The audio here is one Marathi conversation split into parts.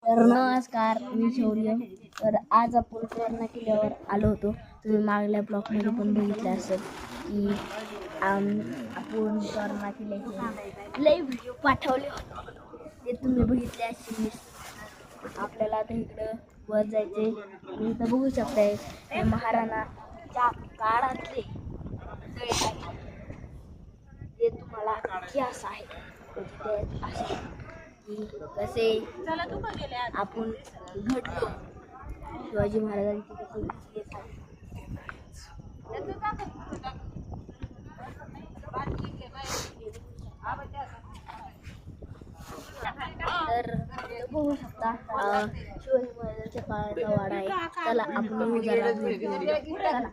तर नमस्कार, मी शौर्य. तर आज आपण टोरणा किल्ल्यावर आलो होतो. तुम्ही मागल्या ब्लॉगमध्ये पण बघितलं असेल की आपण टोरणा किल्ल्याचे लई व्हिडिओ पाठवले होते, ते तुम्ही बघितले असतील. आपल्याला आता इकडं वर जायचे. मी इथं बघू शकताय हे महाराणाच्या काळातले ते तुम्हाला इतिहास आहे. ते असे की कसे आपण घडलो, शिवाजी महाराजांची कशी केस आहे. तर बघू शकता शिवाजी महाराजांच्या काळाचा वाडा आहे. चला आपण जरा भेट देऊया. चला.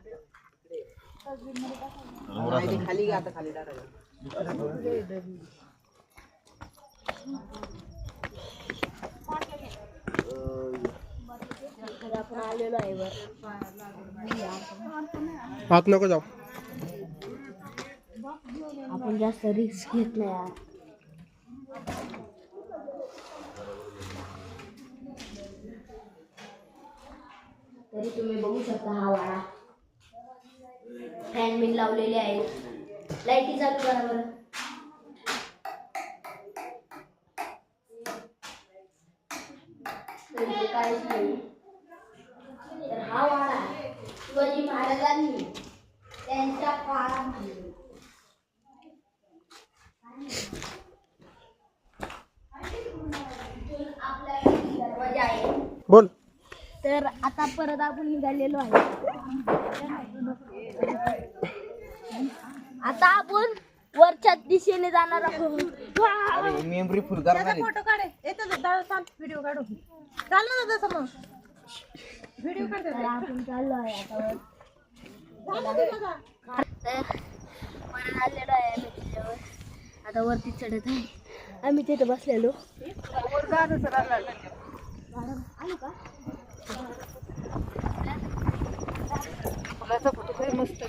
खाली आता खाली टाकायचं. आपण आलेलो आहे वर. आत नको जाऊ. आपण जास्त रिस्क घेत नाही यार. तरी तुम्ही बघू शकता हा वाडा. फॅन बिन लावलेले आहेत. लाईटी चालू करा बरं. काहीच नाही. तर हा वाडा शिवाजी महाराजांनी त्यांच्या काळामध्ये दरवाजा आहे. बोल. तर आता परत आपण निघालेलो आहे. आता आपण वरच्या दिशेने जाणार आहोत. मेमरी फुल करणार फोटो काढे येतो व्हिडिओ काढू. चाल ना दादा समोर व्हिडिओ काढ. तर आपण चाललो आहे आता परत आलेलो आहे आम्ही तिच्यावर. आता वरती चढत आहे. आम्ही तिथे बसलेलो. आलो का? फुलाचा फोटो काही मस्त